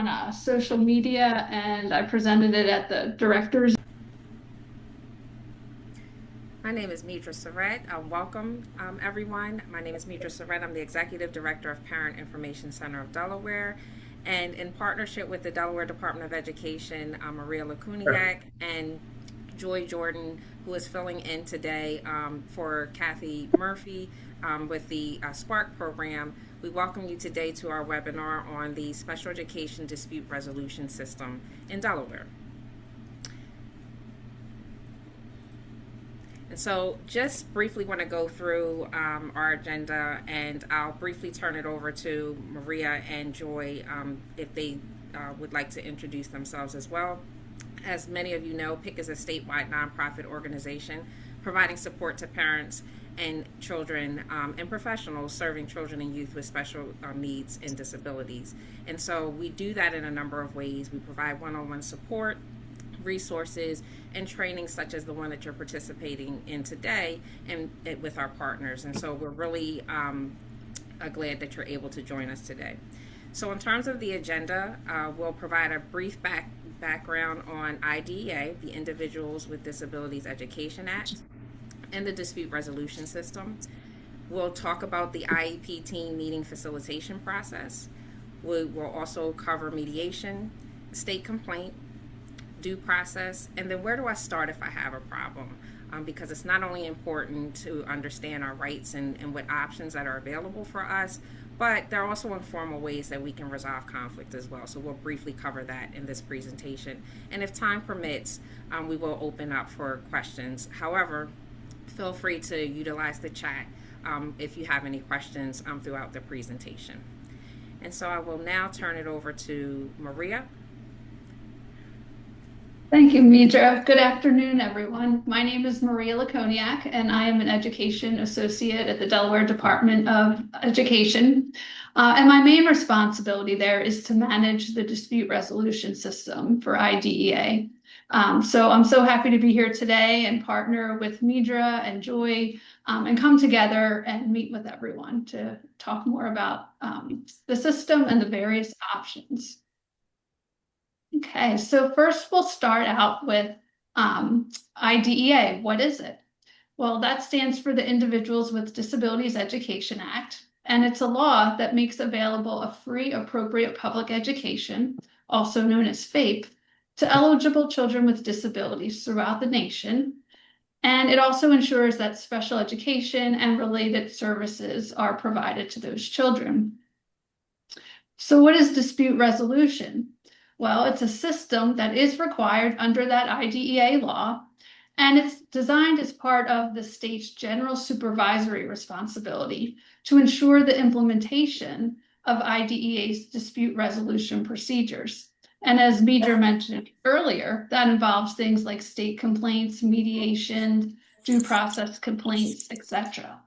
on social media, and I presented it at the directors. My name is Midra Surratt. Welcome, everyone. My name is Midra Surratt. I'm the Executive Director of Parent Information Center of Delaware. And in partnership with the Delaware Department of Education, Maria Lakuniak and Joy Jordan, who is filling in today for Kathy Murphy with the Spark program, we welcome you today to our webinar on the Special Education Dispute Resolution System in Delaware. And so just briefly want to go through our agenda, and I'll briefly turn it over to Maria and Joy if they would like to introduce themselves as well. As many of you know, PIC is a statewide nonprofit organization providing support to parents and children and professionals serving children and youth with special needs and disabilities. And so we do that in a number of ways. We provide one-on-one support, resources, and training such as the one that you're participating in today and with our partners. And so we're really glad that you're able to join us today. So in terms of the agenda, we'll provide a brief background on IDEA, the Individuals with Disabilities Education Act, and the Dispute Resolution System. We'll talk about the IEP team meeting facilitation process. We will also cover mediation, state complaint, due process, and then where do I start if I have a problem? Because it's not only important to understand our rights and what options that are available for us, but there are also informal ways that we can resolve conflict as well. So we'll briefly cover that in this presentation. And if time permits, we will open up for questions. However, feel free to utilize the chat if you have any questions throughout the presentation. And so I will now turn it over to Maria. Thank you, Midra. Good afternoon, everyone. My name is Maria Lakoniak, and I am an education associate at the Delaware Department of Education. And my main responsibility there is to manage the dispute resolution system for IDEA. So I'm so happy to be here today and partner with Midra and Joy and come together and meet with everyone to talk more about the system and the various options. Okay, so first we'll start out with IDEA. What is it? Well, that stands for the Individuals with Disabilities Education Act, and it's a law that makes available a free appropriate public education, also known as FAPE, to eligible children with disabilities throughout the nation. And it also ensures that special education and related services are provided to those children. So what is dispute resolution? Well, it's a system that is required under that IDEA law, and it's designed as part of the state's general supervisory responsibility to ensure the implementation of IDEA's dispute resolution procedures. And as Midra mentioned earlier, that involves things like state complaints, mediation, due process complaints, etc.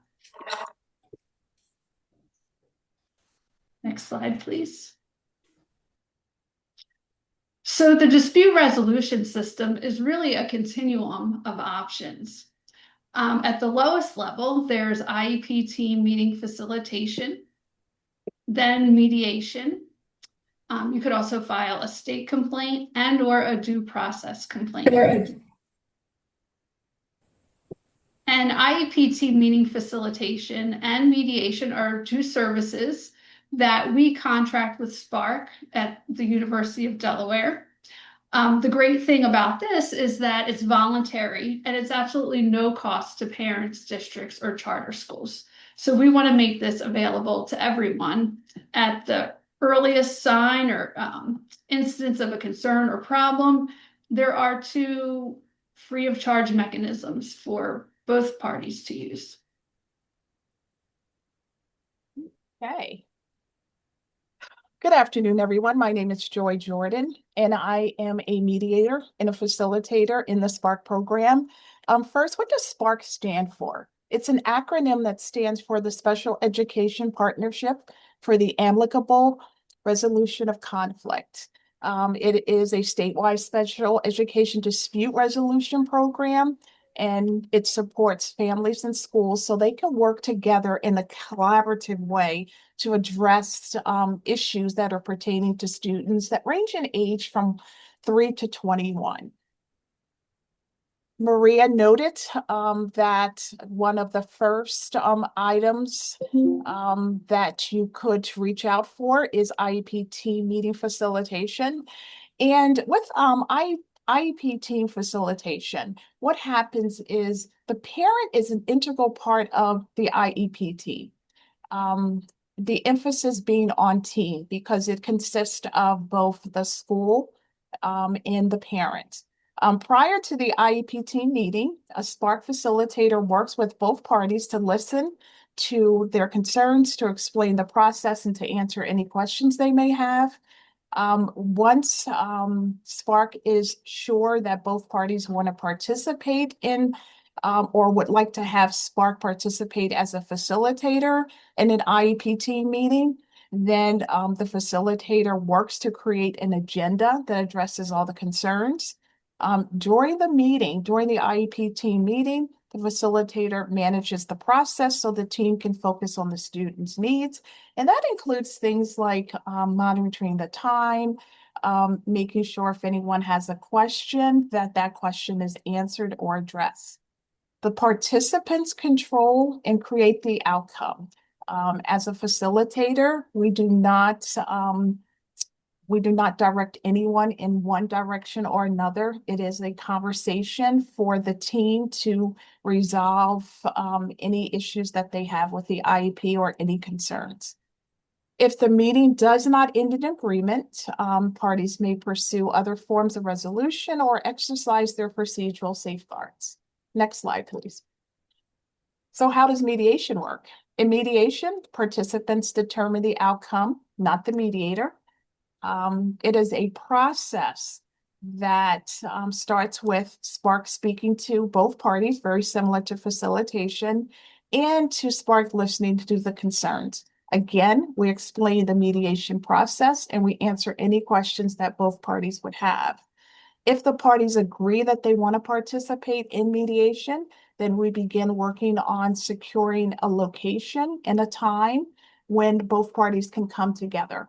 Next slide, please. So the dispute resolution system is really a continuum of options. At the lowest level, there's IEP team meeting facilitation, then mediation. You could also file a state complaint and or a due process complaint. And IEP team meeting facilitation and mediation are two services that we contract with Spark at the University of Delaware. The great thing about this is that it's voluntary and it's absolutely no cost to parents, districts, or charter schools. So we want to make this available to everyone at the earliest sign or instance of a concern or problem. There are two free of charge mechanisms for both parties to use. Okay. Good afternoon, everyone. My name is Joy Jordan, and I am a mediator and a facilitator in the Spark program. First, what does Spark stand for? It's an acronym that stands for the Special Education Partnership for the Amicable Resolution of Conflict. It is a statewide special education dispute resolution program and it supports families and schools so they can work together in a collaborative way to address issues that are pertaining to students that range in age from 3 to 21. Maria noted that one of the first items that you could reach out for is IEP team meeting facilitation. And with IEP team facilitation, what happens is the parent is an integral part of the IEP team. The emphasis being on team because it consists of both the school and the parent. Prior to the IEP team meeting, a Spark facilitator works with both parties to listen to their concerns, to explain the process, and to answer any questions they may have. Once Spark is sure that both parties want to participate in or would like to have Spark participate as a facilitator in an IEP team meeting, then the facilitator works to create an agenda that addresses all the concerns. During the meeting, during the IEP team meeting, the facilitator manages the process so the team can focus on the student's needs. And that includes things like monitoring the time, making sure if anyone has a question, that question is answered or addressed. The participants control and create the outcome. As a facilitator, we do not direct anyone in one direction or another. It is a conversation for the team to resolve any issues that they have with the IEP or any concerns. If the meeting does not end in agreement, parties may pursue other forms of resolution or exercise their procedural safeguards. Next slide, please. So how does mediation work? In mediation, participants determine the outcome, not the mediator. It is a process that starts with Spark speaking to both parties, very similar to facilitation, and to Spark listening to the concerns. Again, we explain the mediation process and we answer any questions that both parties would have. If the parties agree that they want to participate in mediation, then we begin working on securing a location and a time when both parties can come together.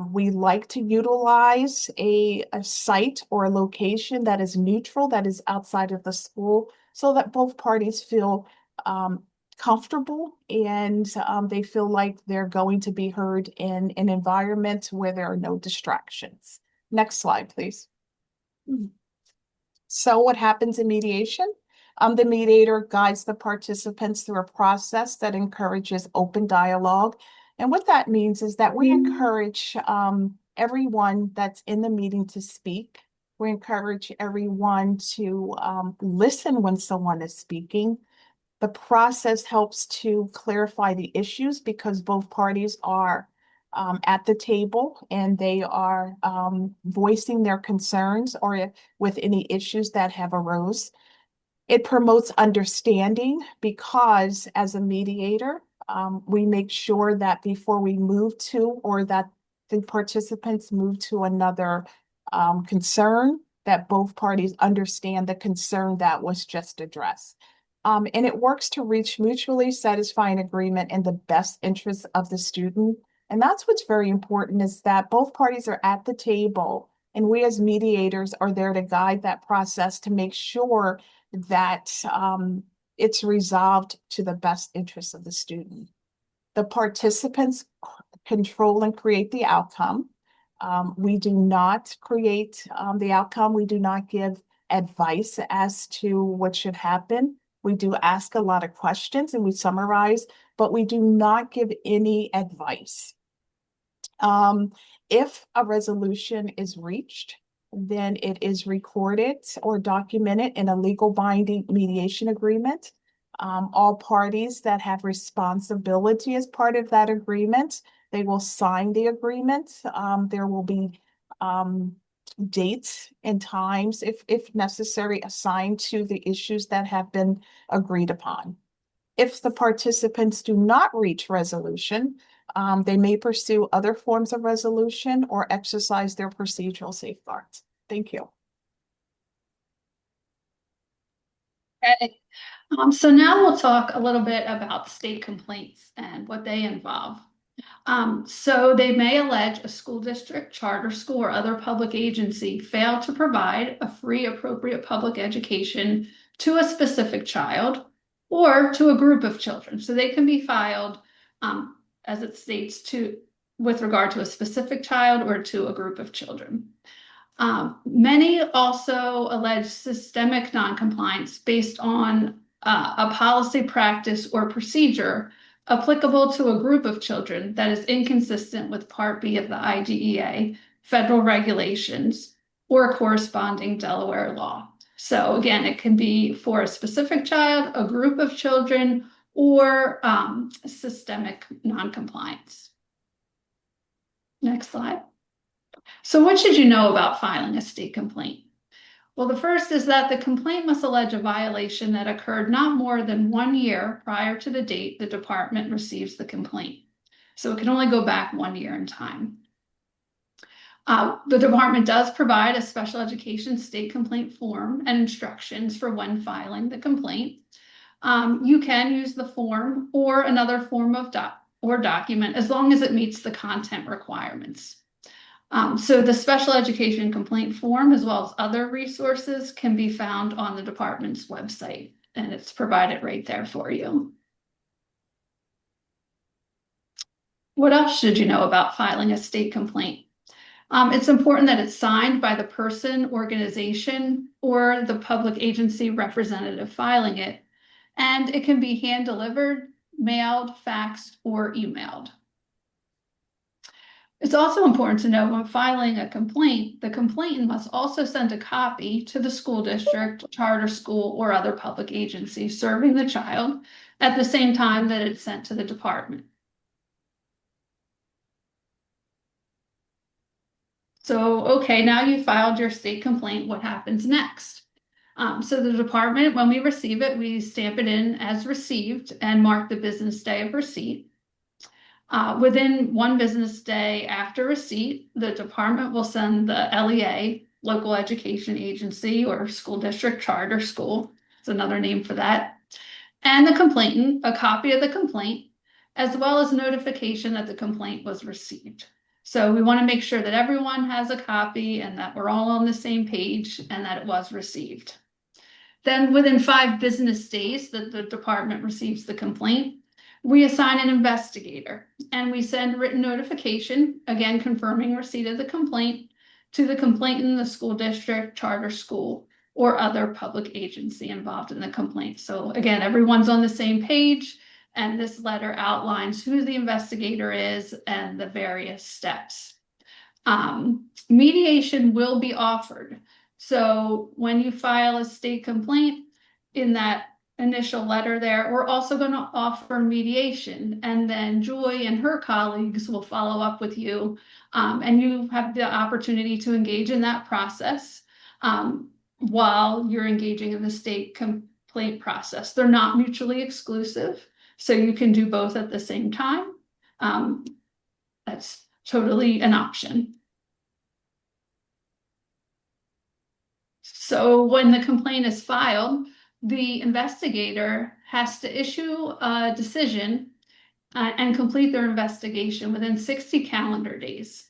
We like to utilize a site or a location that is neutral, that is outside of the school, so that both parties feel comfortable and they feel like they're going to be heard in an environment where there are no distractions. Next slide, please. So what happens in mediation? The mediator guides the participants through a process that encourages open dialogue. And what that means is that we encourage everyone that's in the meeting to speak. We encourage everyone to listen when someone is speaking. The process helps to clarify the issues because both parties are at the table and they are voicing their concerns or with any issues that have arose. It promotes understanding because as a mediator, we make sure that before we move to or that the participants move to another concern, that both parties understand the concern that was just addressed. And it works to reach mutually satisfying agreement in the best interest of the student. And that's what's very important is that both parties are at the table and we as mediators are there to guide that process to make sure that it's resolved to the best interest of the student. The participants control and create the outcome. We do not create the outcome. We do not give advice as to what should happen. We do ask a lot of questions and we summarize, but we do not give any advice. If a resolution is reached, then it is recorded or documented in a legal binding mediation agreement. All parties that have responsibility as part of that agreement, they will sign the agreement. There will be dates and times, if necessary, assigned to the issues that have been agreed upon. If the participants do not reach resolution, they may pursue other forms of resolution or exercise their procedural safeguards. Thank you. Okay. So now we'll talk a little bit about state complaints and what they involve. So they may allege a school district, charter school, or other public agency failed to provide a free, appropriate public education to a specific child or to a group of children. So they can be filed, as it states, with regard to a specific child or to a group of children. Many also allege systemic noncompliance based on a policy, practice, or procedure applicable to a group of children that is inconsistent with Part B of the IDEA, federal regulations, or corresponding Delaware law. So again, it can be for a specific child, a group of children, or systemic noncompliance. Next slide. So what should you know about filing a state complaint? Well, the first is that the complaint must allege a violation that occurred not more than 1 year prior to the date the department receives the complaint. So it can only go back 1 year in time. The department does provide a special education state complaint form and instructions for when filing the complaint. You can use the form or another form of document as long as it meets the content requirements. So the special education complaint form, as well as other resources, can be found on the department's website, and it's provided right there for you. What else should you know about filing a state complaint? It's important that it's signed by the person, organization, or the public agency representative filing it, and it can be hand-delivered, mailed, faxed, or emailed. It's also important to know when filing a complaint, the complainant must also send a copy to the school district, charter school, or other public agency serving the child at the same time that it's sent to the department. So, okay, now you filed your state complaint, what happens next? So the department, when we receive it, we stamp it in as received and mark the business day of receipt. Within 1 business day after receipt, the department will send the LEA, local education agency, or school district, charter school, it's another name for that, and the complainant a copy of the complaint, as well as notification that the complaint was received. So we want to make sure that everyone has a copy and that we're all on the same page and that it was received. Then within 5 business days that the department receives the complaint, we assign an investigator and we send written notification, again confirming receipt of the complaint, to the complainant, the school district, charter school, or other public agency involved in the complaint. So again, everyone's on the same page, and this letter outlines who the investigator is and the various steps. Mediation will be offered. So when you file a state complaint, in that initial letter there, we're also going to offer mediation, and then Joy and her colleagues will follow up with you, and you have the opportunity to engage in that process while you're engaging in the state complaint process. They're not mutually exclusive, so you can do both at the same time. That's totally an option. So when the complaint is filed, the investigator has to issue a decision and complete their investigation within 60 calendar days.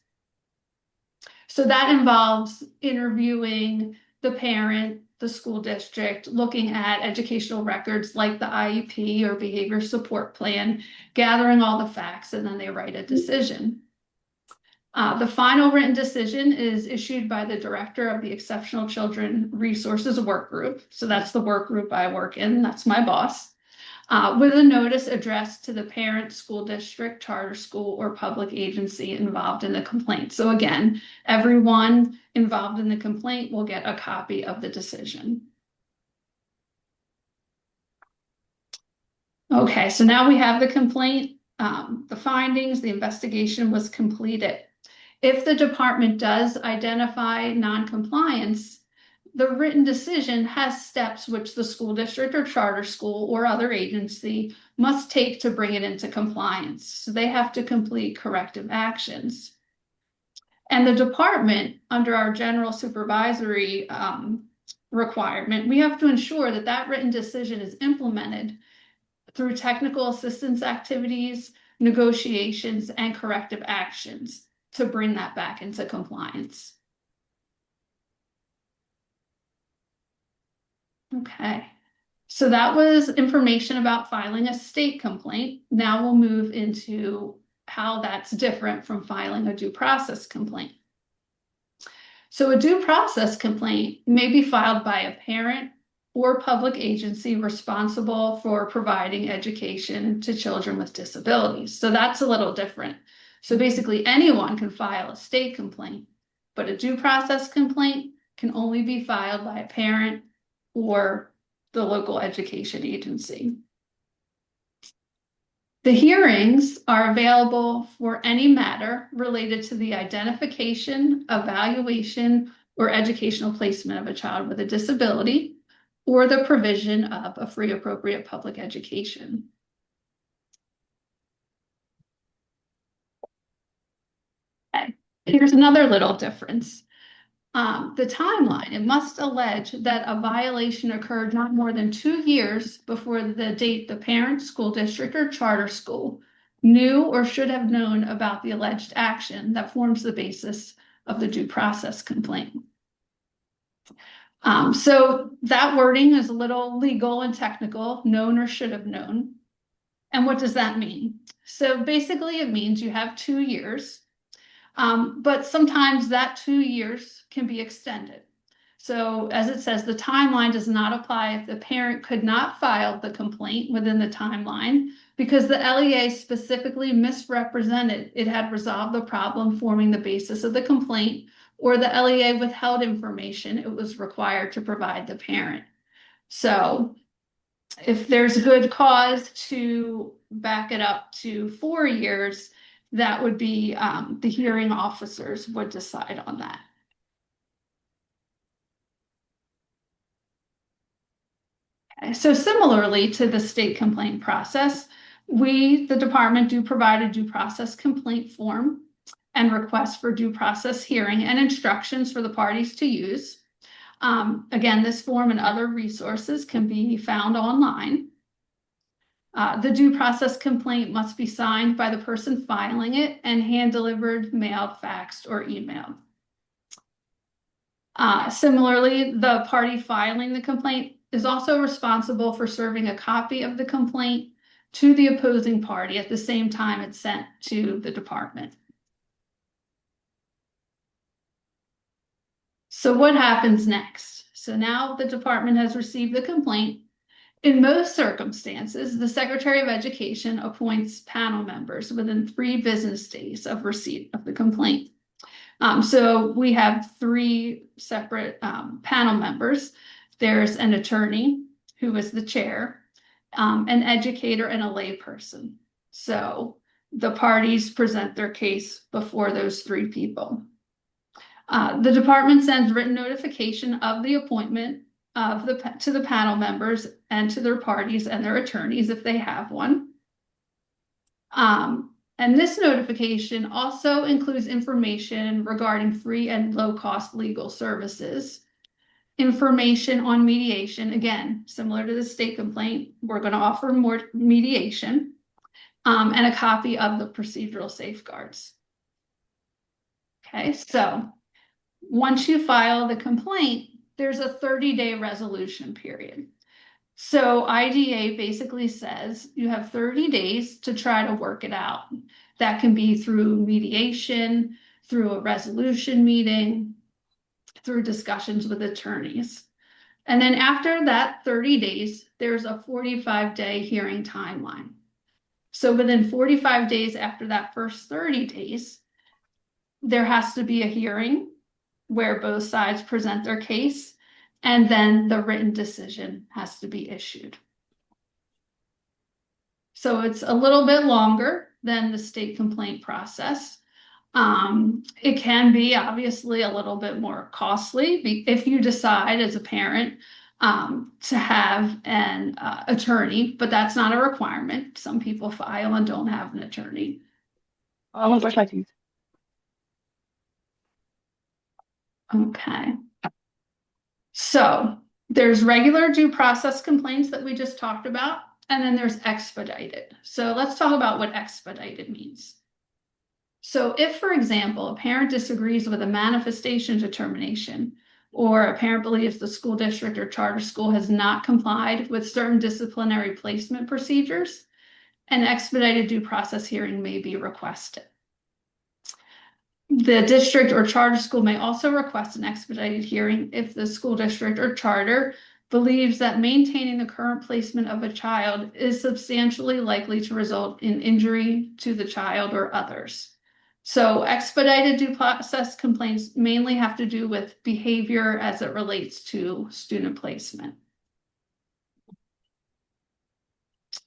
So that involves interviewing the parent, the school district, looking at educational records like the IEP or behavior support plan, gathering all the facts, and then they write a decision. The final written decision is issued by the director of the Exceptional Children Resources Work Group. So that's the work group I work in, that's my boss, with a notice addressed to the parent, school district, charter school, or public agency involved in the complaint. So again, everyone involved in the complaint will get a copy of the decision. Okay, so now we have the complaint, the findings, the investigation was completed. If the department does identify noncompliance, the written decision has steps which the school district or charter school or other agency must take to bring it into compliance. So they have to complete corrective actions. And the department, under our general supervisory requirement, we have to ensure that that written decision is implemented through technical assistance activities, negotiations, and corrective actions to bring that back into compliance. Okay, so that was information about filing a state complaint. Now we'll move into how that's different from filing a due process complaint. So a due process complaint may be filed by a parent or public agency responsible for providing education to children with disabilities. So that's a little different. So basically anyone can file a state complaint, but a due process complaint can only be filed by a parent or the local education agency. The hearings are available for any matter related to the identification, evaluation, or educational placement of a child with a disability, or the provision of a free appropriate public education. Okay. Here's another little difference. The timeline, it must allege that a violation occurred not more than 2 years before the date the parent, school district, or charter school knew or should have known about the alleged action that forms the basis of the due process complaint. So that wording is a little legal and technical, known or should have known. And what does that mean? So basically it means you have 2 years. But sometimes that 2 years can be extended. So as it says, the timeline does not apply if the parent could not file the complaint within the timeline because the LEA specifically misrepresented it had resolved the problem forming the basis of the complaint, or the LEA withheld information it was required to provide the parent. So if there's good cause to back it up to 4 years, that would be the hearing officers would decide on that. Okay, so similarly to the state complaint process, we, the department, do provide a due process complaint form and requests for due process hearing and instructions for the parties to use. Again, this form and other resources can be found online. The due process complaint must be signed by the person filing it and hand-delivered, mailed, faxed, or emailed. Similarly, the party filing the complaint is also responsible for serving a copy of the complaint to the opposing party at the same time it's sent to the department. So what happens next? So now the department has received the complaint. In most circumstances, the Secretary of Education appoints panel members within 3 business days of receipt of the complaint. So we have 3 separate panel members. There's an attorney who is the chair, an educator, and a layperson. So the parties present their case before those 3 people. The department sends written notification of the appointment to the panel members and to their parties and their attorneys if they have one. And this notification also includes information regarding free and low-cost legal services, information on mediation, again, similar to the state complaint, we're going to offer more mediation, and a copy of the procedural safeguards. Okay, so once you file the complaint, there's a 30-day resolution period. So IDA basically says you have 30 days to try to work it out. That can be through mediation, through a resolution meeting, through discussions with attorneys. And then after that 30 days, there's a 45-day hearing timeline. So within 45 days after that first 30 days, there has to be a hearing where both sides present their case, and then the written decision has to be issued. So it's a little bit longer than the state complaint process. It can be obviously a little bit more costly if you decide as a parent to have an attorney, but that's not a requirement. Some people file and don't have an attorney. I want to brush my teeth. Okay. So There's regular due process complaints that we just talked about, and then there's expedited. So let's talk about what expedited means. So if, for example, a parent disagrees with a manifestation determination, or a parent believes the school district or charter school has not complied with certain disciplinary placement procedures, an expedited due process hearing may be requested. The district or charter school may also request an expedited hearing if the school district or charter believes that maintaining the current placement of a child is substantially likely to result in injury to the child or others. So expedited due process complaints mainly have to do with behavior as it relates to student placement.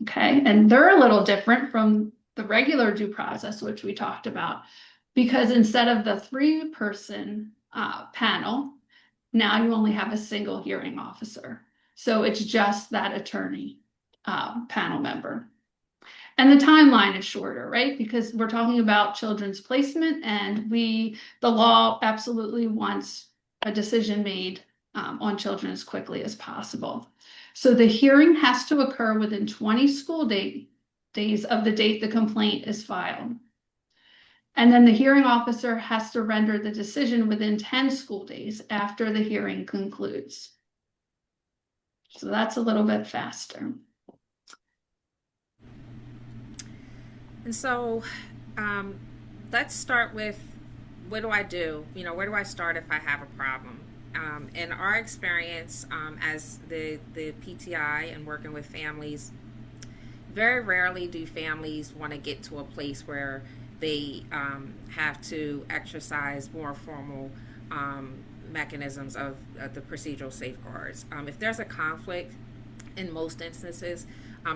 Okay, and they're a little different from the regular due process, which we talked about, because instead of the 3-person panel, now you only have a single hearing officer. So it's just that attorney panel member. And the timeline is shorter, right? Because we're talking about children's placement, and the law absolutely wants a decision made on children as quickly as possible. So the hearing has to occur within 20 school days of the date the complaint is filed. And then the hearing officer has to render the decision within 10 school days after the hearing concludes. So that's a little bit faster. And so let's start with, what do I do? Where do I start if I have a problem? In our experience as the PTI and working with families, very rarely do families want to get to a place where they have to exercise more formal mechanisms of the procedural safeguards. If there's a conflict, in most instances,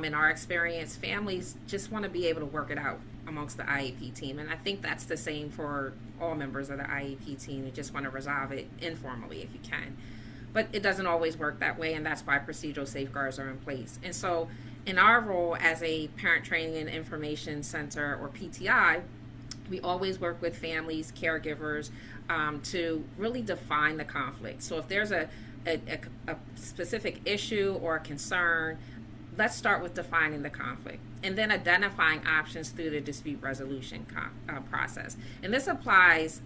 in our experience, families just want to be able to work it out amongst the IEP team. And I think that's the same for all members of the IEP team. You just want to resolve it informally if you can. But it doesn't always work that way, and that's why procedural safeguards are in place. And so in our role as a Parent Training and Information Center, or PTI, we always work with families, caregivers, to really define the conflict. So if there's a specific issue or a concern, let's start with defining the conflict and then identifying options through the dispute resolution process. And this applies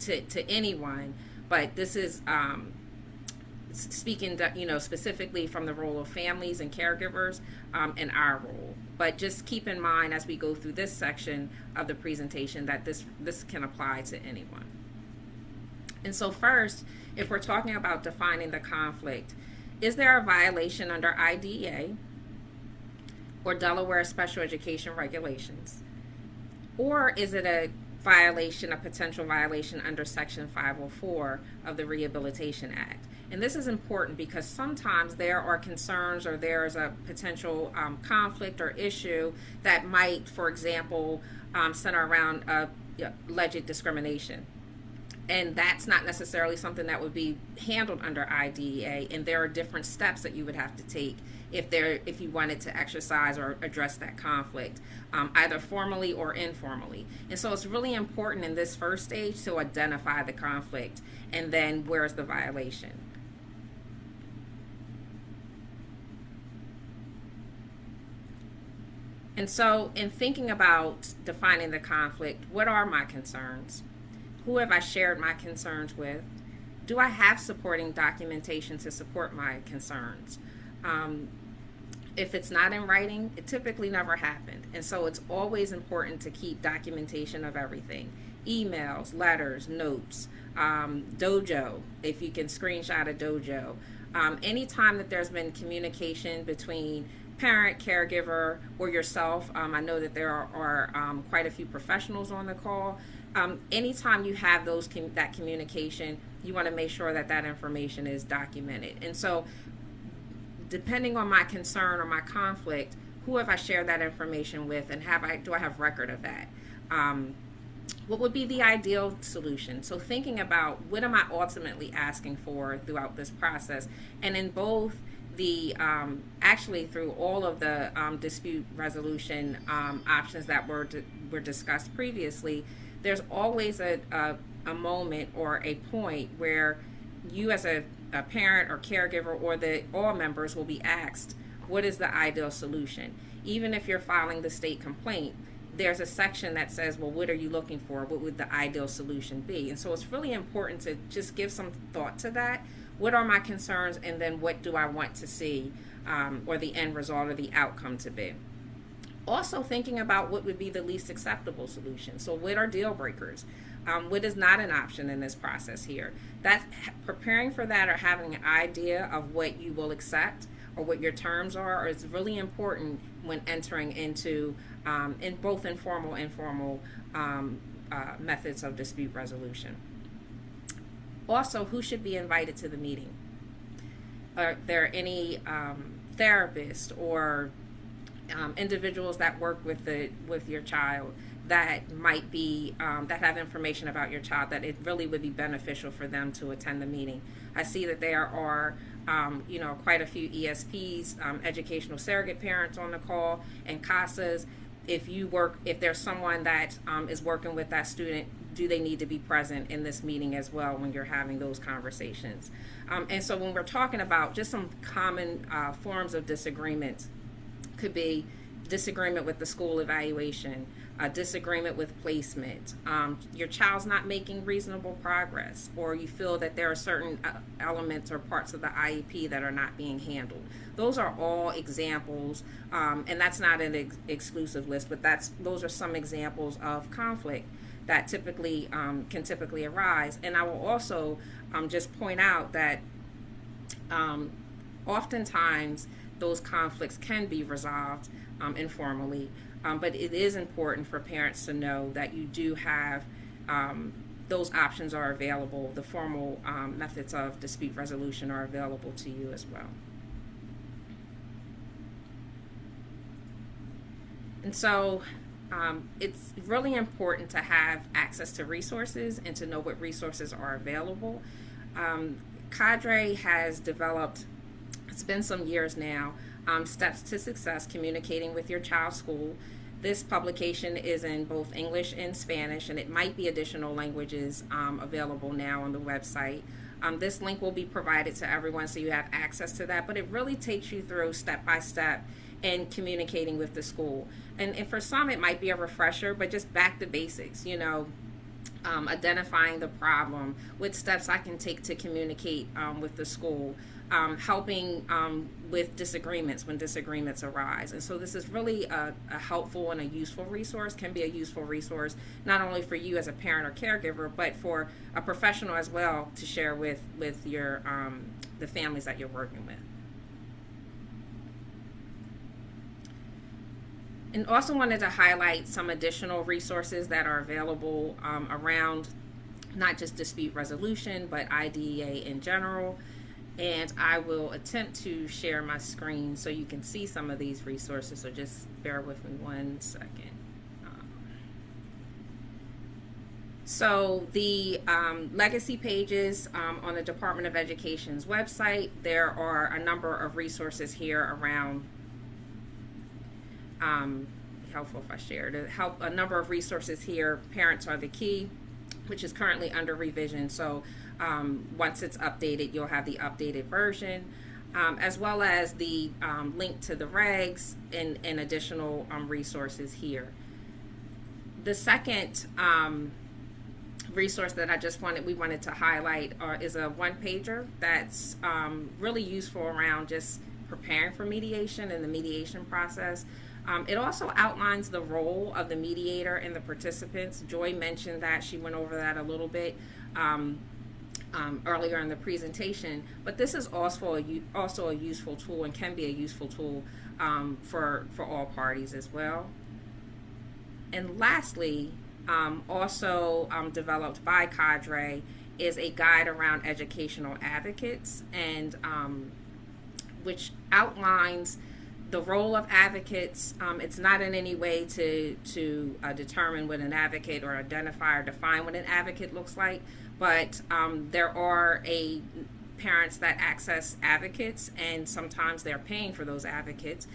to anyone, but this is speaking specifically from the role of families and caregivers and our role. But just keep in mind as we go through this section of the presentation that this can apply to anyone. And so first, if we're talking about defining the conflict, is there a violation under IDEA or Delaware Special Education Regulations? Or is it a potential violation under Section 504 of the Rehabilitation Act? And this is important because sometimes there are concerns or there's a potential conflict or issue that might, for example, center around alleged discrimination. And that's not necessarily something that would be handled under IDEA, and there are different steps that you would have to take if you wanted to exercise or address that conflict, either formally or informally. And so it's really important in this first stage to identify the conflict, and then where's the violation. And so in thinking about defining the conflict, what are my concerns? Who have I shared my concerns with? Do I have supporting documentation to support my concerns? If it's not in writing, it typically never happened. And so it's always important to keep documentation of everything. Emails, letters, notes, dojo, if you can screenshot a dojo. Anytime that there's been communication between parent, caregiver, or yourself, I know that there are quite a few professionals on the call. Anytime you have that communication, you want to make sure that information is documented. And so depending on my concern or my conflict, who have I shared that information with, and do I have record of that? What would be the ideal solution? So thinking about what am I ultimately asking for throughout this process, and in both actually through all of the dispute resolution options that were discussed previously, there's always a moment or a point where you as a parent or caregiver or all members will be asked, what is the ideal solution? Even if you're filing the state complaint, there's a section that says, well, what are you looking for? What would the ideal solution be? And so it's really important to just give some thought to that. What are my concerns, and then what do I want to see, or the end result or the outcome to be? Also thinking about what would be the least acceptable solution. So what are deal breakers? What is not an option in this process here? That's preparing for that, or having an idea of what you will accept or what your terms are is really important when entering into in both informal and formal methods of dispute resolution. Also, who should be invited to the meeting? Are there any therapists or individuals that work with your child that might be that have information about your child that it really would be beneficial for them to attend the meeting? I see that there are quite a few ESPs, educational surrogate parents on the call, and CASAs. If there's someone that is working with that student, do they need to be present in this meeting as well when you're having those conversations? And so when we're talking about just some common forms of disagreement, could be disagreement with the school evaluation, disagreement with placement, your child's not making reasonable progress, or you feel that there are certain elements or parts of the IEP that are not being handled. Those are all examples, and that's not an exclusive list, but those are some examples of conflict that can typically arise. And I will also just point out that oftentimes those conflicts can be resolved informally, but it is important for parents to know that you do have those options are available. The formal methods of dispute resolution are available to you as well. And so it's really important to have access to resources and to know what resources are available. Cadre has developed, it's been some years now, Steps to Success, Communicating with Your Child's School. This publication is in both English and Spanish, and it might be additional languages available now on the website. This link will be provided to everyone so you have access to that, but it really takes you through step by step in communicating with the school. And for some, it might be a refresher, but just back to basics, identifying the problem, what steps I can take to communicate with the school, helping with disagreements when disagreements arise. And so this is really a helpful and a useful resource, can be a useful resource, not only for you as a parent or caregiver, but for a professional as well to share with your the families that you're working with. And also wanted to highlight some additional resources that are available around not just dispute resolution, but IDEA in general. And I will attempt to share my screen so you can see some of these resources, so just bear with me 1 second. So the legacy pages on the Department of Education's website, there are a number of resources here around helpful if I share to help a number of resources here. Parents Are the Key, which is currently under revision, so once it's updated you'll have the updated version, as well as the link to the regs and additional resources here. The second resource that we wanted to highlight is a one-pager that's really useful around just preparing for mediation and the mediation process. It also outlines the role of the mediator and the participants. Joy mentioned that. She went over that a little bit earlier in the presentation. But this is also a useful tool, and can be a useful tool for all parties as well. And lastly, also developed by Cadre is a guide around educational advocates, and which outlines the role of advocates. It's not in any way to determine what an advocate or identify or define what an advocate looks like, but there are parents that access advocates, and sometimes they're paying for those advocates,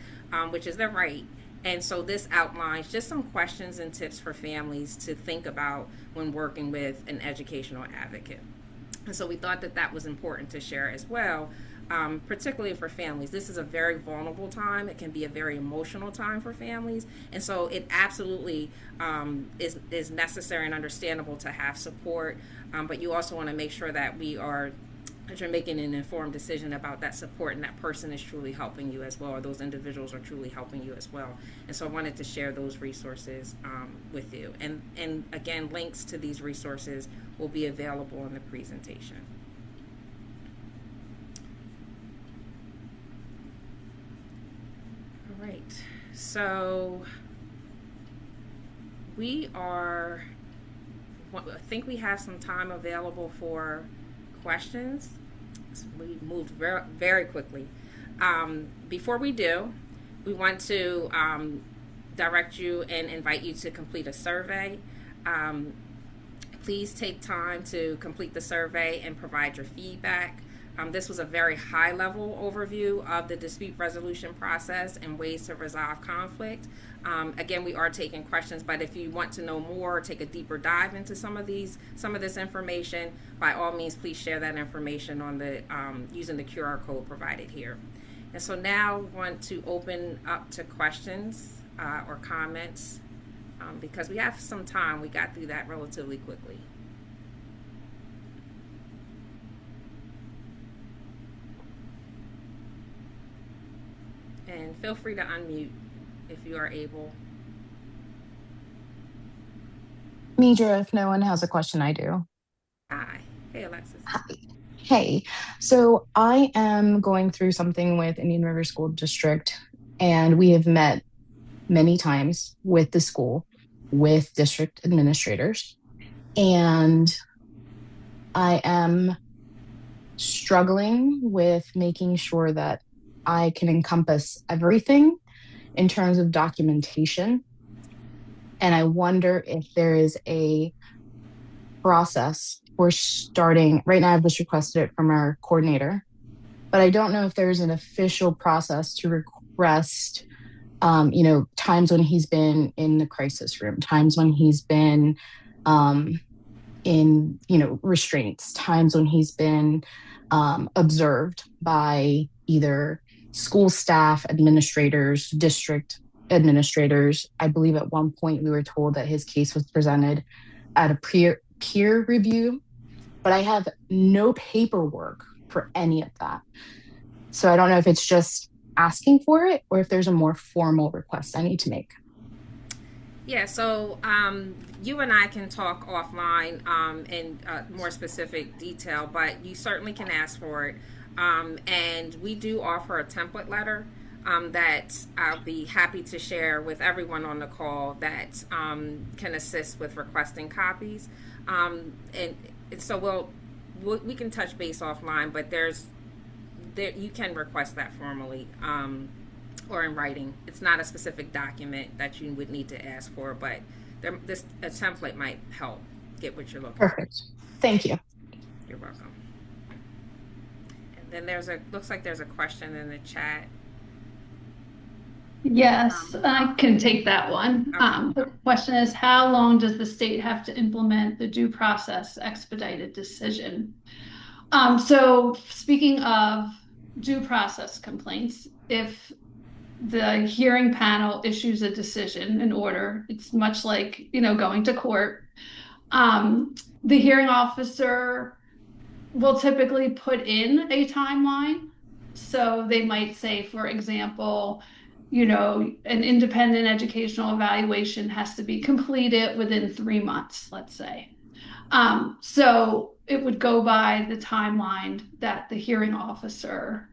which is their right. And so this outlines just some questions and tips for families to think about when working with an educational advocate. And so we thought that that was important to share as well, particularly for families. This is a very vulnerable time. It can be a very emotional time for families. And so it absolutely is necessary and understandable to have support. But you also want to make sure that that you're making an informed decision about that support and that person is truly helping you as well, or those individuals are truly helping you as well. And so I wanted to share those resources with you. And again, links to these resources will be available in the presentation. All right, so I think we have some time available for questions. So we moved very, very quickly. Before we do, we want to direct you and invite you to complete a survey. Please take time to complete the survey and provide your feedback. This was a very high-level overview of the dispute resolution process and ways to resolve conflict. Again, we are taking questions, but if you want to know more, take a deeper dive into some of this information, by all means, please share that information on using the QR code provided here. And so now I want to open up to questions or comments because we have some time. We got through that relatively quickly. And feel free to unmute if you are able. Midra, if no one has a question, I do. Hi. Hey, Alexis. Hi. Hey, so I am going through something with Indian River School District, and we have met many times with the school, with district administrators, and I am struggling with making sure that I can encompass everything in terms of documentation. And I wonder if there is a process for starting. Right now, I've just requested it from our coordinator, but I don't know if there's an official process to request, times when he's been in the crisis room, times when he's been in, restraints, times when he's been observed by either school staff, administrators, district administrators. I believe at one point we were told that his case was presented at a peer review, but I have no paperwork for any of that. So I don't know if it's just asking for it or if there's a more formal request I need to make. Yeah, so you and I can talk offline in more specific detail, but you certainly can ask for it. And we do offer a template letter that I'll be happy to share with everyone on the call that can assist with requesting copies. And so we can touch base offline, but you can request that formally or in writing. It's not a specific document that you would need to ask for, but a template might help get what you're looking for. Perfect. Thank you. You're welcome. And then looks like there's a question in the chat. Yes, I can take that one. Okay. The question is, how long does the state have to implement the due process expedited decision? So speaking of due process complaints, if the hearing panel issues a decision, an order, it's much like, going to court. The hearing officer will typically put in a timeline. So they might say, for example, an independent educational evaluation has to be completed within 3 months, let's say. So it would go by the timeline that the hearing officer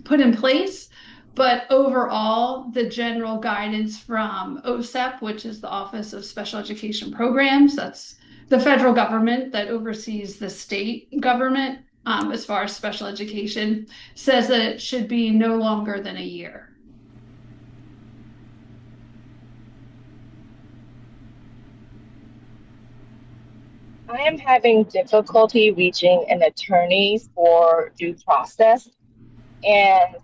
put in place. But overall, the general guidance from OSEP, which is the Office of Special Education Programs, that's the federal government that oversees the state government as far as special education, says that it should be no longer than a year. I am having difficulty reaching an attorney for due process. And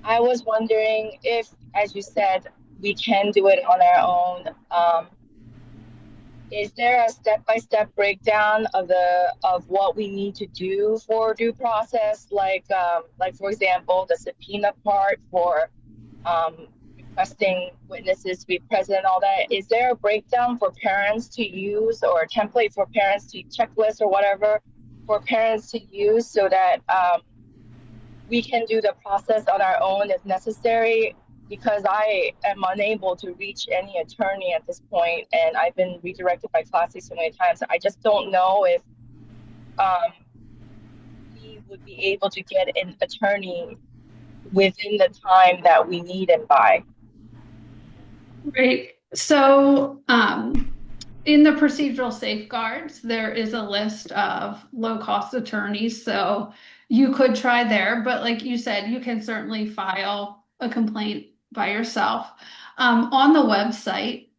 I was wondering if, as you said, we can do it on our own. is there a step-by-step breakdown of what we need to do for due process? Like for example, the subpoena part for requesting witnesses to be present, all that. Is there a breakdown for parents to use or a template for parents to checklist or whatever for parents to use so that we can do the process on our own if necessary? Because I am unable to reach any attorney at this point, and I've been redirected by Classy so many times. I just don't know if we would be able to get an attorney within the time that we need it by. Right. So, in the procedural safeguards, there is a list of low-cost attorneys. So you could try there, but like you said, you can certainly file a complaint by yourself. On the website,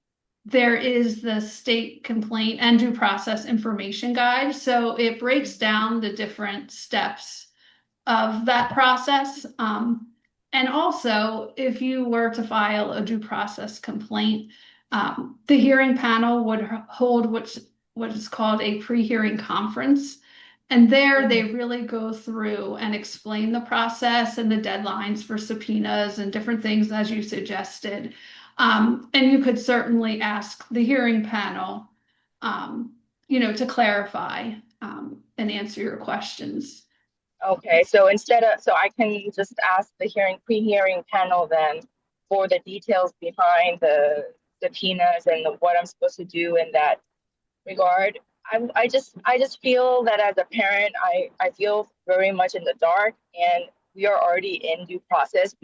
there is the state complaint and due process information guide. So it breaks down the different steps of that process. And also, if you were to file a due process complaint, the hearing panel would hold what is called a pre-hearing conference. And there they really go through and explain the process and the deadlines for subpoenas and different things as you suggested. And you could certainly ask the hearing panel, to clarify and answer your questions. Okay, so so I can just ask the pre-hearing panel then for the details behind the subpoenas and what I'm supposed to do in that regard. I just feel that as a parent, I feel very much in the dark, and we are already in due process.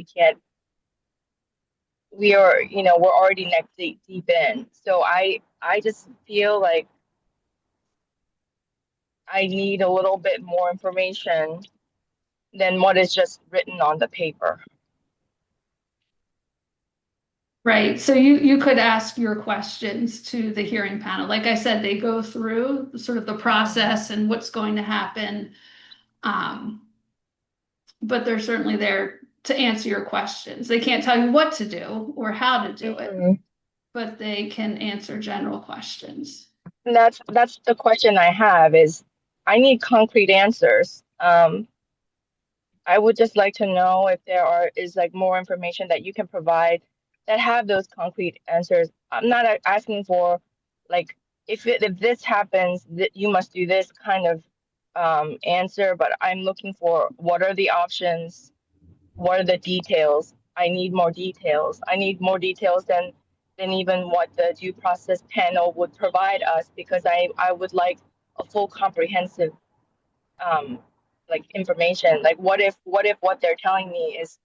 We're already neck deep in. So I just feel like I need a little bit more information than what is just written on the paper. Right. So you could ask your questions to the hearing panel. Like I said, they go through sort of the process and what's going to happen. But they're certainly there to answer your questions. They can't tell you what to do or how to do it, but they can answer general questions. And that's the question I have is I need concrete answers. I would just like to know if is like more information that you can provide that have those concrete answers. I'm not asking for like if this happens that you must do this kind of answer, but I'm looking for what are the options, what are the details. I need more details. I need more details than even what the due process panel would provide us, because I would like a full comprehensive like information. Like what if what they're telling me is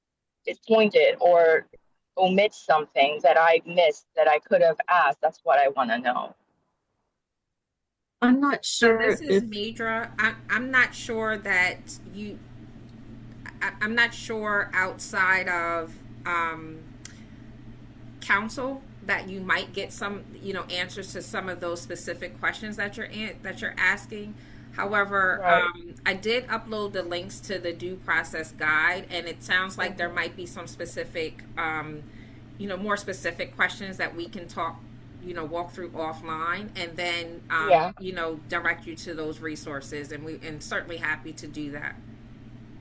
pointed or omits something that I missed that I could have asked? That's what I want to know. I'm not sure this is Madra. I'm not sure that I'm not sure outside of counsel that you might get some answers to some of those specific questions that you're asking. However, right. I did upload the links to the due process guide, and it sounds like there might be some specific more specific questions that we can walk through offline, and then direct you to those resources, and certainly happy to do that.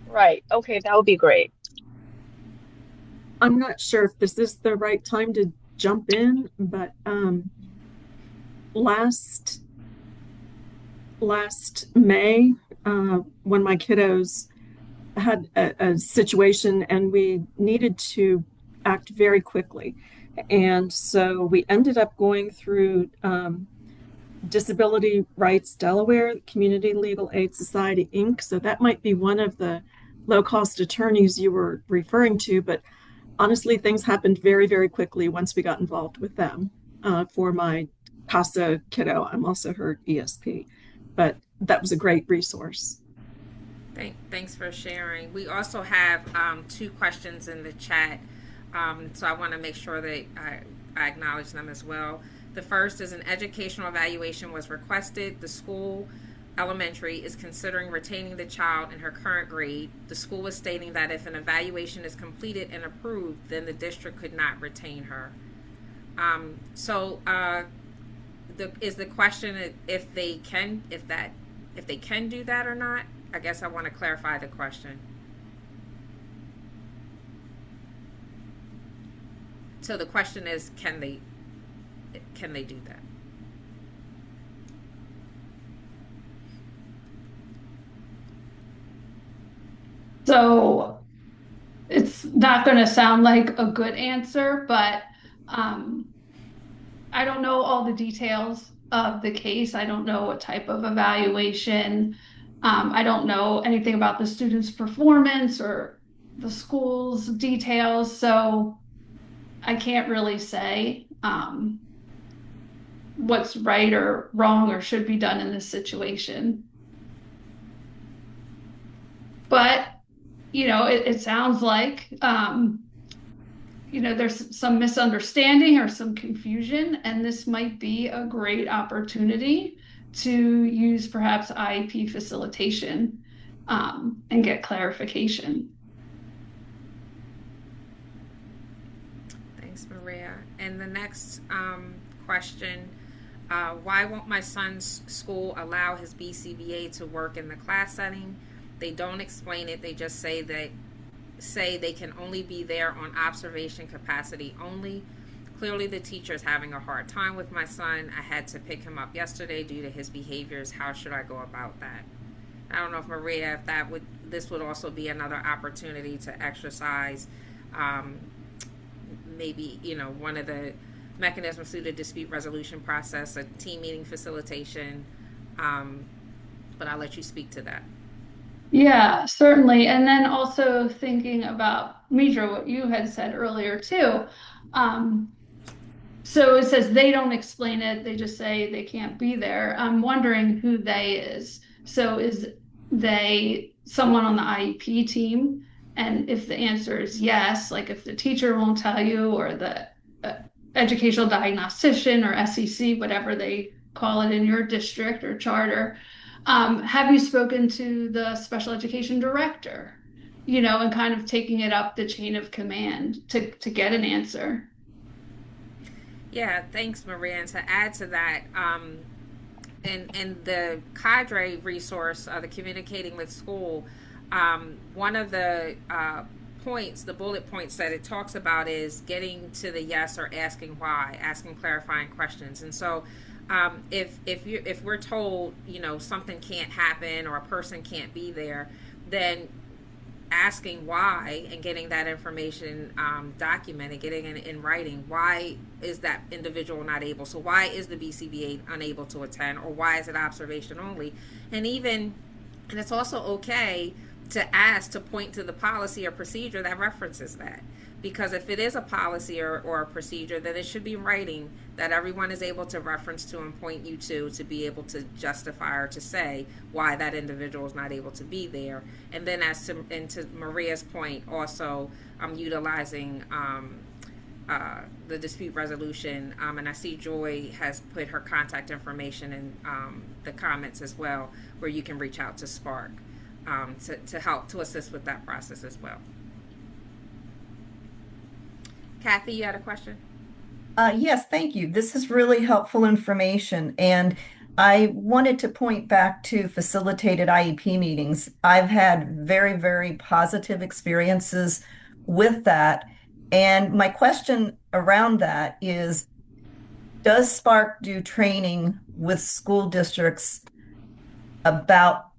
Right. Okay, that would be great. I'm not sure if this is the right time to jump in, but last May, when my kiddos had a situation and we needed to act very quickly, and so we ended up going through Disability Rights Delaware, Community Legal Aid Society, Inc. So that might be one of the low-cost attorneys you were referring to, but honestly, things happened very, very quickly once we got involved with them. For my CASA kiddo, I'm also her ESP, but that was a great resource. Thanks for sharing. We also have 2 questions in the chat, so I want to make sure that I acknowledge them as well. The first is: an educational evaluation was requested. The school, elementary, is considering retaining the child in her current grade. The school is stating that if an evaluation is completed and approved, then the district could not retain her. So is the question if they can do that or not? I guess I want to clarify the question. So the question is, can they do that? So it's not going to sound like a good answer, but I don't know all the details of the case. I don't know what type of evaluation. I don't know anything about the student's performance or the school's details. So I can't really say what's right or wrong or should be done in this situation. But, it sounds like, there's some misunderstanding or some confusion, and this might be a great opportunity to use perhaps IEP facilitation and get clarification. Thanks, Maria. And the next question, why won't my son's school allow his BCBA to work in the class setting? They don't explain it. They just say they can only be there on observation capacity only. Clearly the teacher is having a hard time with my son. I had to pick him up yesterday due to his behaviors. How should I go about that? I don't know if Maria, this would also be another opportunity to exercise maybe, one of the mechanisms through the dispute resolution process, a team meeting facilitation, but I'll let you speak to that. Yeah, certainly. And then also thinking about, Midra, what you had said earlier too. So it says they don't explain it. They just say they can't be there. I'm wondering who they is. So is they someone on the IEP team? And if the answer is yes, like if the teacher won't tell you, or the educational diagnostician or SEC, whatever they call it in your district or charter, have you spoken to the special education director, and kind of taking it up the chain of command to get an answer? Yeah, thanks, Maria. And to add to that, and the cadre resource, the communicating with school, one of the points, the bullet points that it talks about is getting to the yes or asking why, asking clarifying questions. And so if we're told, something can't happen or a person can't be there, then asking why and getting that information documented, getting it in writing. Why is that individual not able? So why is the BCBA unable to attend, or why is it observation only? And it's also okay to ask to point to the policy or procedure that references that. Because if it is a policy or a procedure, then it should be writing that everyone is able to reference to and point you to be able to justify or to say why that individual is not able to be there. And then to Maria's point, also utilizing the dispute resolution. And I see Joy has put her contact information in the comments as well, where you can reach out to Spark to help to assist with that process as well. Kathy, you had a question? Yes, thank you. This is really helpful information. And I wanted to point back to facilitated IEP meetings. I've had very, very positive experiences with that. And my question around that is, does Spark do training with school districts about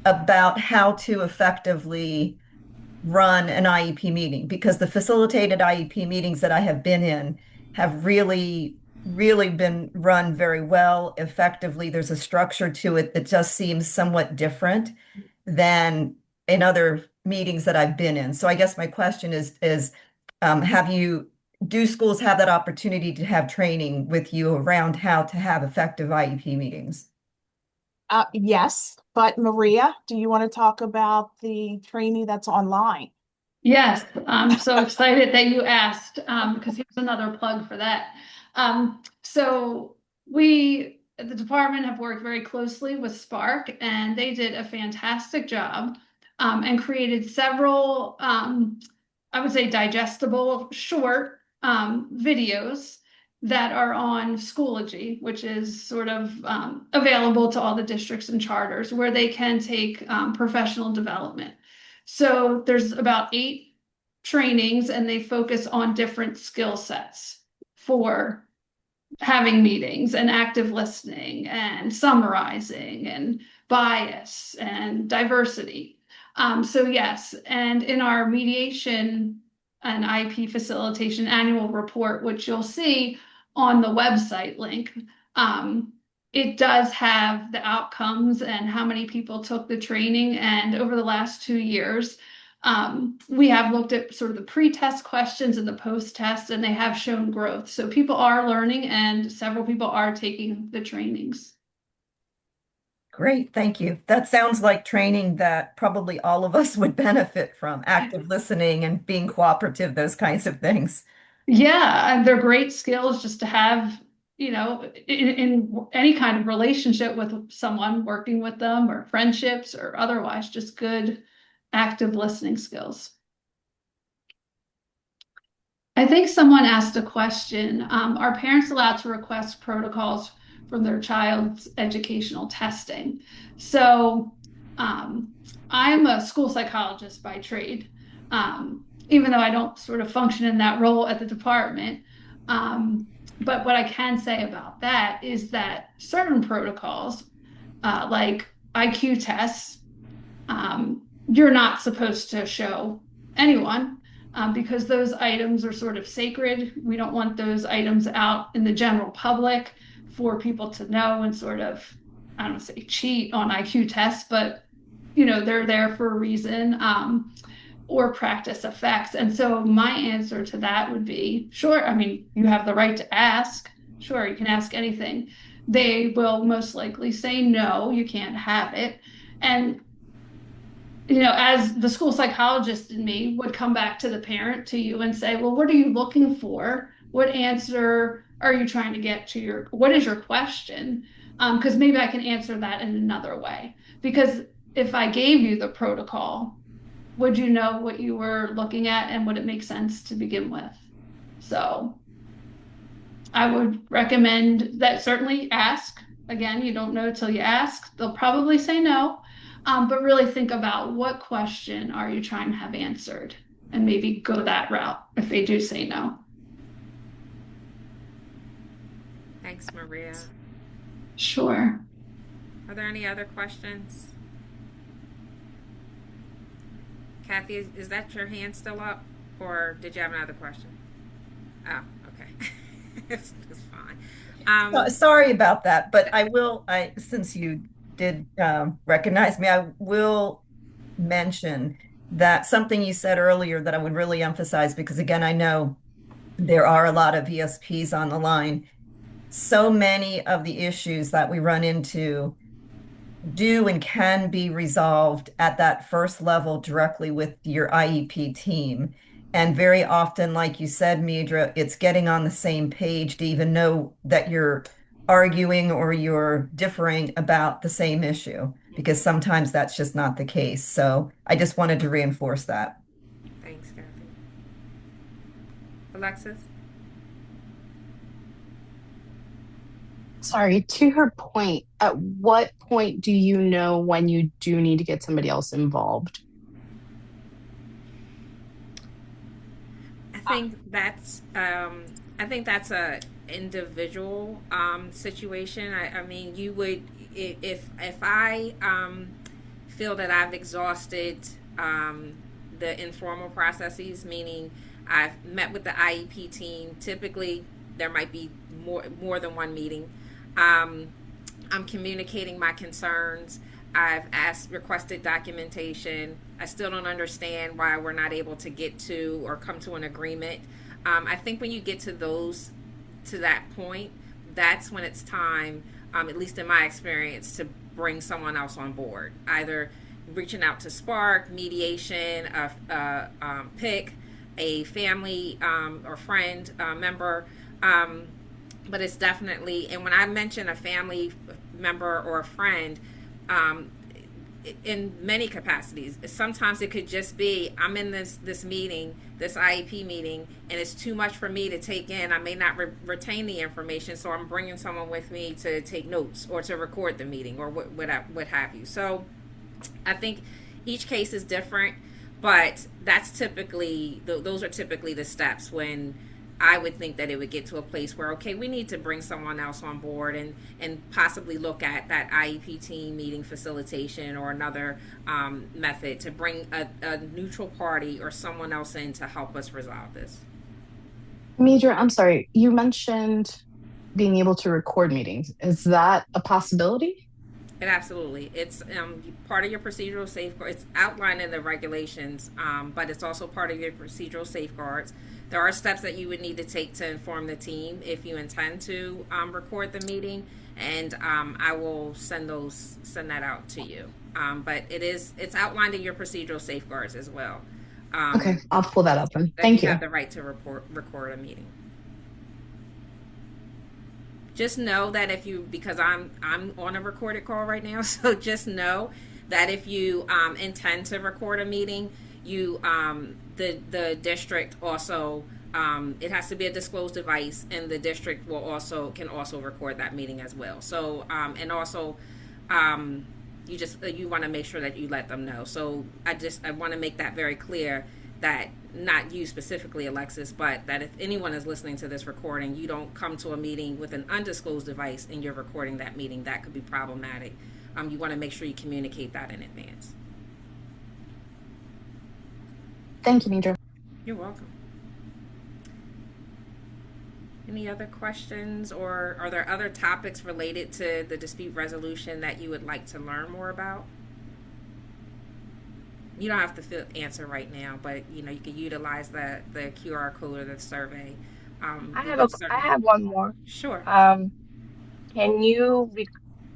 how to effectively run an IEP meeting? Because the facilitated IEP meetings that I have been in have really, really been run very well, effectively. There's a structure to it that just seems somewhat different than in other meetings that I've been in. So I guess my question is do schools have that opportunity to have training with you around how to have effective IEP meetings? Yes, but Maria, do you want to talk about the training that's online? Yes, I'm so excited that you asked, because here's another plug for that. So we at the department have worked very closely with Spark, and they did a fantastic job and created several, I would say, digestible, short videos that are on Schoology, which is sort of available to all the districts and charters, where they can take professional development. So there's about 8 trainings, and they focus on different skill sets for having meetings and active listening and summarizing and bias and diversity. So yes, and in our mediation and IP facilitation annual report, which you'll see on the website link, it does have the outcomes and how many people took the training. And over the last 2 years, we have looked at sort of the pre-test questions and the post-test, and they have shown growth. So people are learning, and several people are taking the trainings. Great, thank you. That sounds like training that probably all of us would benefit from, active listening and being cooperative, those kinds of things. Yeah, and they're great skills just to have, in any kind of relationship with someone, working with them or friendships or otherwise, just good active listening skills. I think someone asked a question. Are parents allowed to request protocols from their child's educational testing? So I'm a school psychologist by trade, even though I don't sort of function in that role at the department. But what I can say about that is that certain protocols, like IQ tests, you're not supposed to show anyone, because those items are sort of sacred. We don't want those items out in the general public for people to know and sort of, I don't want to say cheat on IQ tests, but they're there for a reason, or practice effects. And so my answer to that would be, sure, I mean, you have the right to ask. Sure, you can ask anything. They will most likely say, no, you can't have it. And as the school psychologist in me would come back to the parent, to you, and say, well, what are you looking for? What answer are you trying to get to what is your question? Because maybe I can answer that in another way. Because if I gave you the protocol, would you know what you were looking at, and would it make sense to begin with? So I would recommend that certainly ask. Again, you don't know till you ask. They'll probably say no, but really think about what question are you trying to have answered, and maybe go that route if they do say no. Thanks, Maria. Sure. Are there any other questions? Kathy, is that your hand still up, or did you have another question? Oh, okay. it's fine. Sorry about that, but since you did recognize me, I will mention that something you said earlier that I would really emphasize, because again, I know there are a lot of ESPs on the line. So many of the issues that we run into do and can be resolved at that first level directly with your IEP team. And very often, like you said, Midra, it's getting on the same page to even know that you're arguing or you're differing about the same issue, because sometimes that's just not the case. So I just wanted to reinforce that. Thanks, Kathy. Alexis? Sorry, to her point, at what point do you know when you do need to get somebody else involved? I think that's a individual situation. I mean, you would, if I feel that I've exhausted the informal processes, meaning I've met with the IEP team. Typically, there might be more than one meeting. I'm communicating my concerns. I've requested documentation. I still don't understand why we're not able to get to or come to an agreement. I think when you get to that point, that's when it's time, at least in my experience, to bring someone else on board. Either reaching out to Spark, mediation, PIC, a family or friend member. But it's definitely, and when I mention a family member or a friend, in many capacities. Sometimes it could just be I'm in this meeting, this IEP meeting, and it's too much for me to take in. I may not retain the information, so I'm bringing someone with me to take notes or to record the meeting or what have you. So I think each case is different, but that's typically those are typically the steps when I would think that it would get to a place where, okay, we need to bring someone else on board and possibly look at that IEP team meeting facilitation or another method to bring a neutral party or someone else in to help us resolve this. Major, I'm sorry, you mentioned being able to record meetings. Is that a possibility? It absolutely. It's part of your procedural safeguard. It's outlined in the regulations, but it's also part of your procedural safeguards. There are steps that you would need to take to inform the team if you intend to record the meeting, and I will send that out to you. But it's outlined in your procedural safeguards as well. Okay, I'll pull that up then. That Thank you you. have the right to record a meeting. Just know that because I'm on a recorded call right now, so just know that if you intend to record a meeting, you the district also it has to be a disclosed device, and the district can also record that meeting as well. So and also you want to make sure that you let them know. So I want to make that very clear, that not you specifically, Alexis, but that if anyone is listening to this recording, you don't come to a meeting with an undisclosed device and you're recording that meeting. That could be problematic. You want to make sure you communicate that in advance. Thank you, Major. You're welcome. Any other questions, or are there other topics related to the dispute resolution that you would like to learn more about? You don't have to answer right now, but you can utilize the QR code or the survey. I have one more. Sure. Can you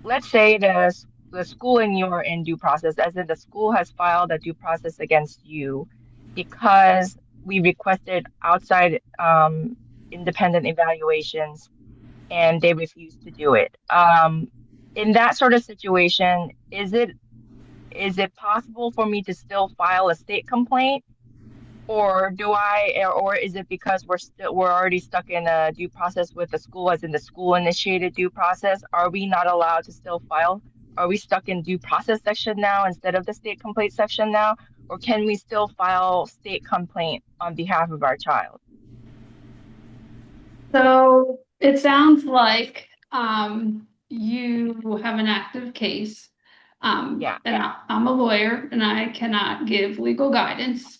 let's say the school and you're in due process, as in the school has filed a due process against you because we requested outside independent evaluations and they refused to do it. In that sort of situation, is it possible for me to still file a state complaint, or is it because we're already stuck in a due process with the school, as in the school initiated due process? Are we not allowed to still file? Are we stuck in due process section now instead of the state complaint section now? Or can we still file state complaint on behalf of our child? So it sounds like you have an active case. Yeah. And I'm a lawyer and I cannot give legal guidance.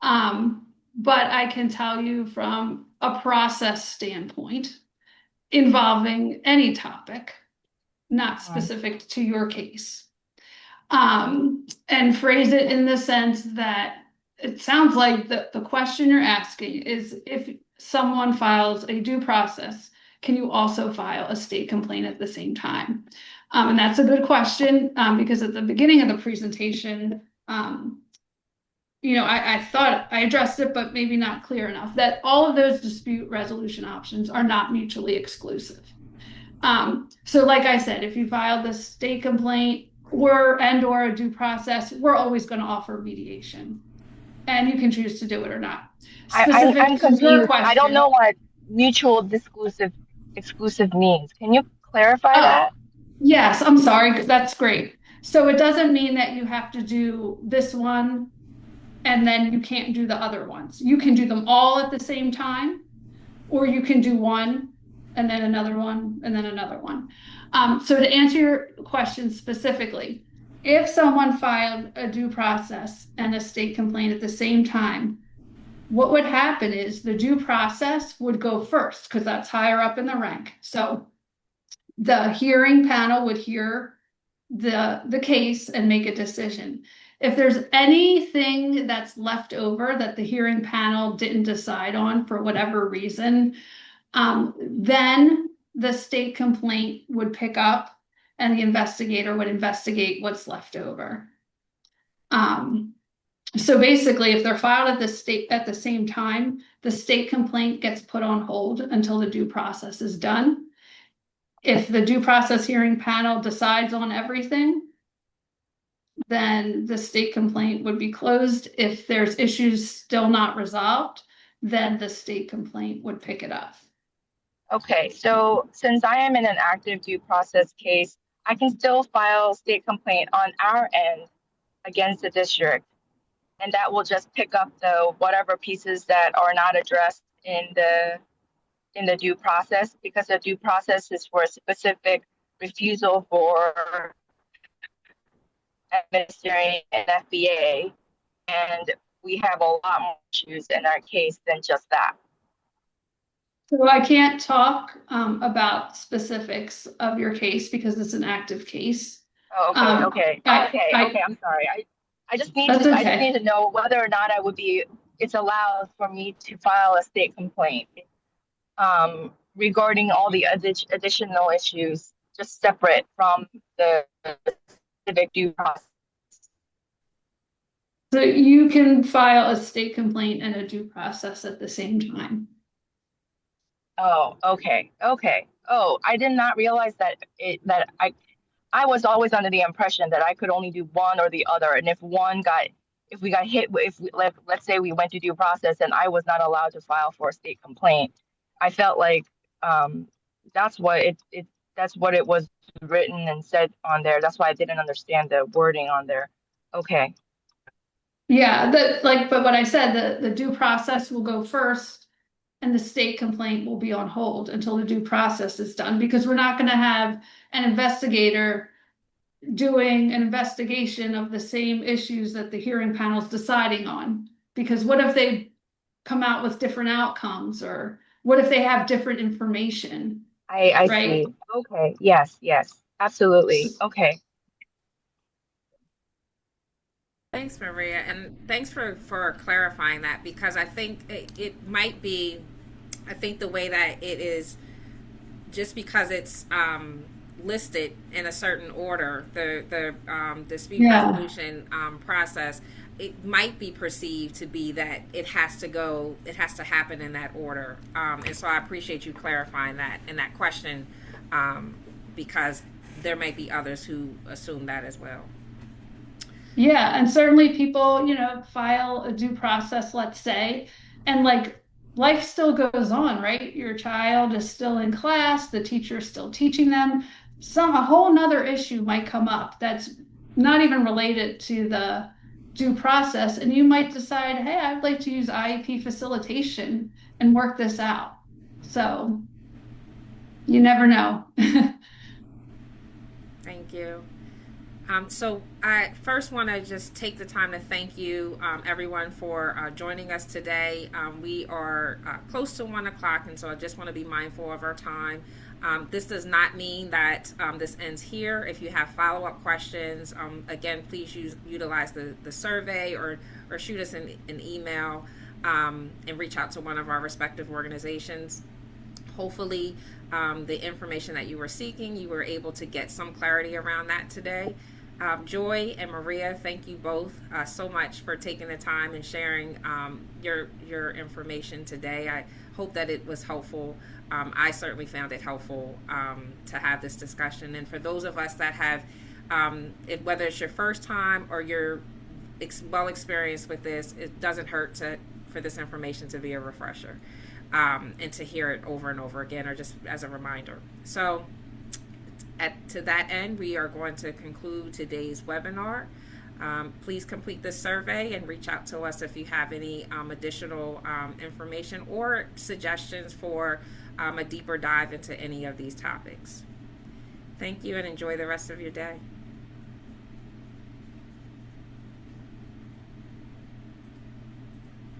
But I can tell you from a process standpoint involving any topic, not specific to your case, and phrase it in the sense that it sounds like the question you're asking is, if someone files a due process, can you also file a state complaint at the same time? And that's a good question, because at the beginning of the presentation, I thought I addressed it, but maybe not clear enough, that all of those dispute resolution options are not mutually exclusive. So like I said, if you file the state complaint or a due process, we're always going to offer mediation, and you can choose to do it or not. I'm confused. I don't know what mutual exclusive means. Can you clarify that? Yes, I'm sorry. That's great. So it doesn't mean that you have to do this one and then you can't do the other ones. You can do them all at the same time, or you can do one and then another one and then another one. So to answer your question specifically, if someone filed a due process and a state complaint at the same time, what would happen is the due process would go first because that's higher up in the rank. So the hearing panel would hear the case and make a decision. If there's anything that's left over that the hearing panel didn't decide on for whatever reason, then the state complaint would pick up and the investigator would investigate what's left over. So basically, if they're filed at the same time, the state complaint gets put on hold until the due process is done. If the due process hearing panel decides on everything, then the state complaint would be closed. If there's issues still not resolved, then the state complaint would pick it up. Okay, so since I am in an active due process case, I can still file state complaint on our end against the district. And that will just pick up the whatever pieces that are not addressed in the due process, because the due process is for a specific refusal for administering an FBA. And we have a lot more issues in our case than just that. So I can't talk about specifics of your case because it's an active case. Oh, okay, I'm sorry. I just need to know whether or not it's allowed for me to file a state complaint regarding all the additional issues, just separate from the civic due process. So you can file a state complaint and a due process at the same time. Oh, okay. Oh, I did not realize that I was always under the impression that I could only do one or the other. And if we got hit, let's say we went to due process and I was not allowed to file for a state complaint, I felt like that's what it was written and said on there. That's why I didn't understand the wording on there. Okay. Yeah, but what I said, the due process will go first and the state complaint will be on hold until the due process is done, because we're not going to have an investigator doing an investigation of the same issues that the hearing panel is deciding on. Because what if they come out with different outcomes, or what if they have different information? I right? See. Okay. Yes, absolutely. Okay. Thanks, Maria, and thanks for clarifying that, because I think it might be, I think the way that it is, just because it's listed in a certain order, the dispute resolution process, it might be perceived to be that it has to happen in that order, and so I appreciate you clarifying that and that question, because there may be others who assume that as well. Yeah, and certainly people, file a due process, let's say, and life still goes on, right? Your child is still in class, the teacher is still teaching them. A whole nother issue might come up that's not even related to the due process, and you might decide, hey, I'd like to use IEP facilitation and work this out. So you never know. Thank you. So I first want to just take the time to thank you, everyone, for joining us today. We are close to 1 o'clock, and so I just want to be mindful of our time. This does not mean that this ends here. If you have follow-up questions, again, please utilize the survey or shoot us an email and reach out to one of our respective organizations. Hopefully, the information that you were seeking, you were able to get some clarity around that today. Joy and Maria, thank you both so much for taking the time and sharing your information today. I hope that it was helpful. I certainly found it helpful to have this discussion. And for those of us that have, whether it's your first time or you're well experienced with this, it doesn't hurt for this information to be a refresher and to hear it over and over again, or just as a reminder. So to that end, we are going to conclude today's webinar. Please complete the survey and reach out to us if you have any additional information or suggestions for a deeper dive into any of these topics. Thank you and enjoy the rest of your day.